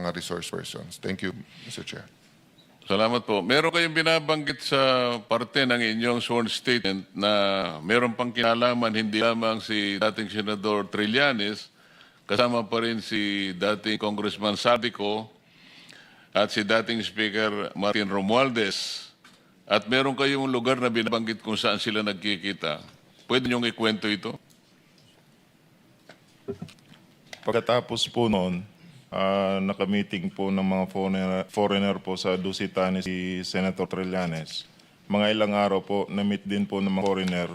mga resource persons. Thank you, Mr. Chair. Salamat po. Meron kayong binabanggit sa parte ng inyong sworn statement na meron pang kinalaman hindi lamang si dating Senador Trillanes, kasama pa rin si dating Congressman Saldico at si dating Speaker Martin Romualdez. At meron kayong lugar na binabanggit kung saan sila nagkikita. Pwede niyong ikwento ito? Pagkatapos po noon, nakamiting po ng mga foreigner po sa Dusitani si Senator Trillanes. Mga ilang araw po, na-meet din po ng mga foreigner,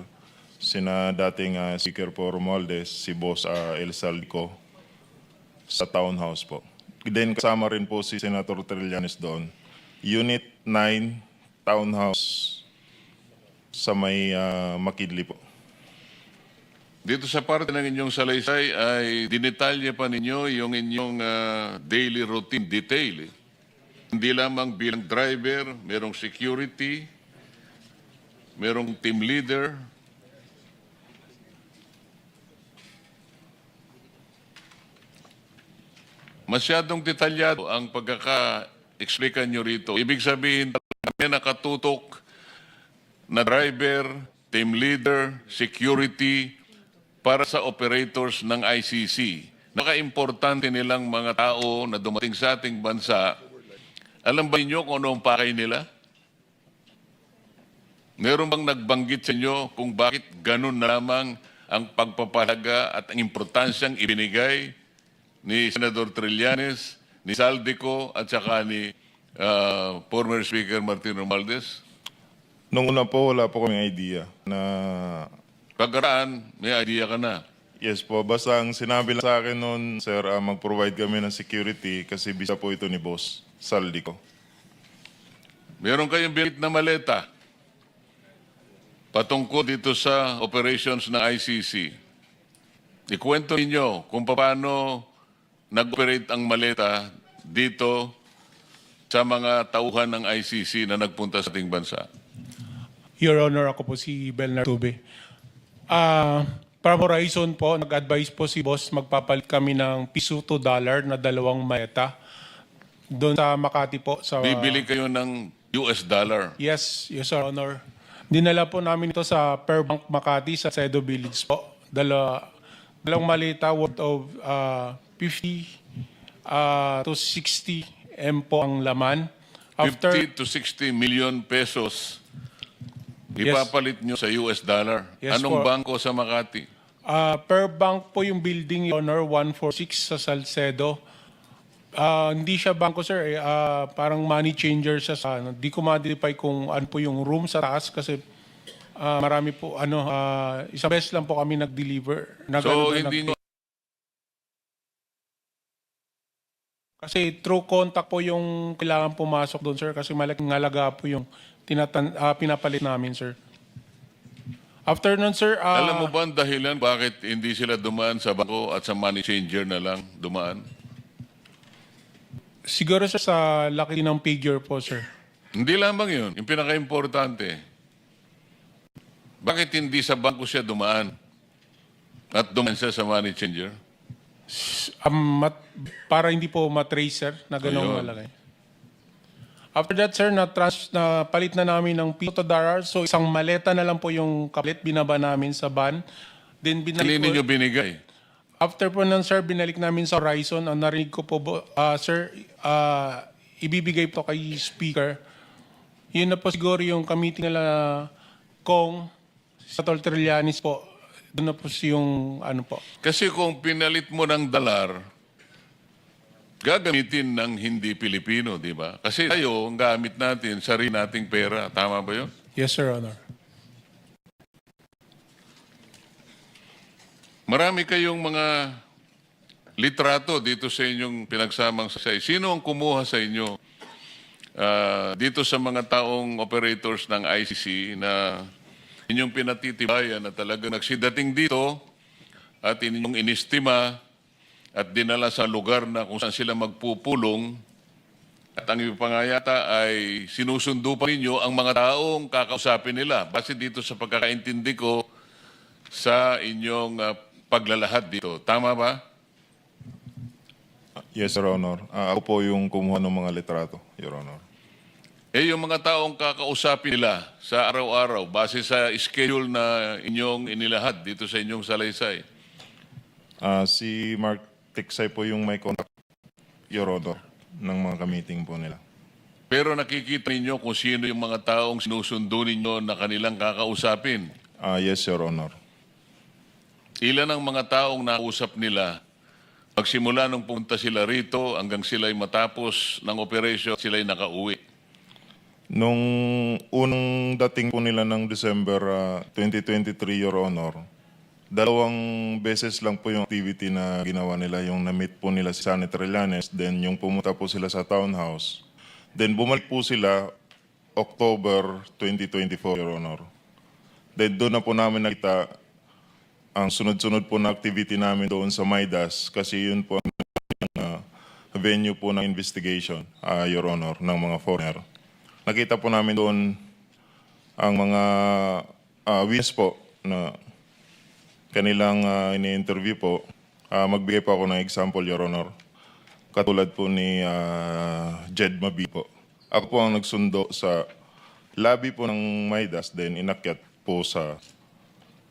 sina dating Speaker po Romualdez, si Boss El Saldico, sa townhouse po. Then kasama rin po si Senator Trillanes doon. Unit 9, townhouse sa may Makidli po. Dito sa parte ng inyong salaysay ay dinetalye pa ninyo yung inyong daily routine detail. Hindi lamang bilang driver, merong security, merong team leader. Masyadong detalyado ang pagkaka-explican nyo rito. Ibig sabihin, may nakatutok na driver, team leader, security, para sa operators ng ICC. Naka-importante nilang mga tao na dumating sa ating bansa. Alam ba niyo kung ano ang pakay nila? Meron bang nagbanggit sa inyo kung bakit ganun na lamang ang pagpapalaga at ang importansyang ibinigay ni Senador Trillanes, ni Saldico at saka ni former Speaker Martin Romualdez? Nung una po, wala po kaming idea na Pagkaraan, may idea ka na. yes po, basta ang sinabi lang sa akin noon, sir, mag-provide kami ng security kasi bisa po ito ni Boss Saldico. Meron kayong bilit na maleta patungkol dito sa operations ng ICC. Ikwento ninyo kung paano nag-operate ang maleta dito sa mga tauhan ng ICC na nagpunta sa ating bansa. Your Honor, ako po si Belnar Tube. Para Horizon po, nag-advise po si Boss magpapalit kami ng piso to dollar na 2 maleta doon sa Makati po. Sa, Bibili kayo ng US dollar. Yes, Your Honor. Dinala po namin ito sa Per Bank Makati sa Cedo Village po. Dalawang maleta worth of 50 to 60 M po ang laman. 50 to 60 million pesos ipapalit nyo sa US dollar. Yes, Anong po. bangko sa Makati? Per Bank po yung building, Your Honor, 146 sa Salcedo. Hindi siya bangko, sir. Parang money changer siya sa ano. Di ko ma-identify kung ano po yung room sa taas kasi marami po, isang beses lang po kami nag-deliver. So, hindi nyo Kasi through contact po yung kailangan pumasok doon, sir, kasi malaking halaga po yung pinapalit namin, sir. After nun, sir, alam mo ba ang dahilan bakit hindi sila dumaan sa bangko at sa money changer na lang dumaan? siguro, sir, sa laki ng figure po, sir. Hindi lamang yun. Yung pinaka-importante, bakit hindi sa bangko siya dumaan at dumaan siya sa money changer? Para hindi po matrace, sir, na ganong Ayun. malaki. After that, sir, na palit na namin ng piso to dollar. So, isang maleta na lang po yung kapalit, binaba namin sa van. Then, Kanino nyo binigay? after po nun, sir, binalik namin sa Horizon. Ang narinig ko po, sir, ibibigay po kay Speaker. Yun na po siguro yung kamiting nila Kong sa Trillanes po. Doon na po yung ano po. Kasi kung pinalit mo ng dolar, gagamitin ng hindi Pilipino, di ba? Kasi tayo, ang gamit natin, sarili nating pera. Tama ba yun? Yes, Sir, Honor. Marami kayong mga litrato dito sa inyong pinagsamang sasay. Sino ang kumuha sa inyo dito sa mga taong operators ng ICC na inyong pinatitibayan na talaga nagsidating dito at inyong inistima at dinala sa lugar na kung saan sila magpupulong at ang ipangayata ay sinusundo pa ninyo ang mga taong kakausapin nila. Base dito sa pagkakaintindi ko sa inyong paglalahad dito. Tama ba? Yes, Your Honor. Ako po yung kumuha ng mga litrato, Your Honor. Eh, yung mga taong kakausapin nila sa araw-araw, base sa schedule na inyong inilahad dito sa inyong salaysay. Si Mark Tiksay po yung may contact, Your Honor, ng mga meeting po nila. Pero nakikita ninyo kung sino yung mga taong sinusundo ninyo na kanilang kakausapin. Yes, Your Honor. Ilan ang mga taong nausap nila magsimula nung pumunta sila rito hanggang sila'y matapos ng operation, sila'y nakauwi? Nung unang dating po nila ng December 2023, Your Honor, 2 beses lang po yung activity na ginawa nila. Yung na-meet po nila si Sunny Trillanes, then yung pumunta po sila sa townhouse. Then bumalik po sila October 2024, Your Honor. Then doon na po namin nakita ang sunod-sunod po na activity namin doon sa Maidas kasi yun po ang venue po ng investigation, Your Honor, ng mga foreigner. Nakita po namin doon ang mga witness po na kanilang ini-interview po. Magbigay po ako ng example, Your Honor. Katulad po ni Jed Mabi po. Ako po ang nagsundo sa lobby po ng Maidas, then inakyat po sa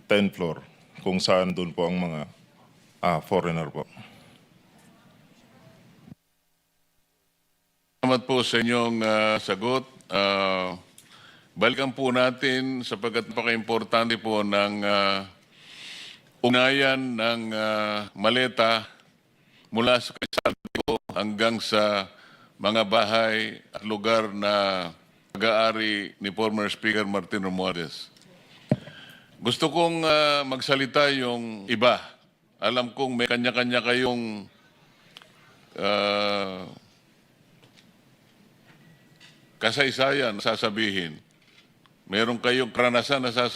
10th floor kung saan doon po ang mga foreigner po. Salamat po sa inyong sagot. Balikan po natin sapagkat napaka-importante po ng ugnayan ng maleta mula sa Saldico hanggang sa mga bahay at lugar na pag-aari ni former Speaker Martin Romualdez. Gusto kong magsalita yung iba. Alam kong may kanya-kanya kayong kasaysayan na sasabihin. Meron kayong karanasan na sasabihin.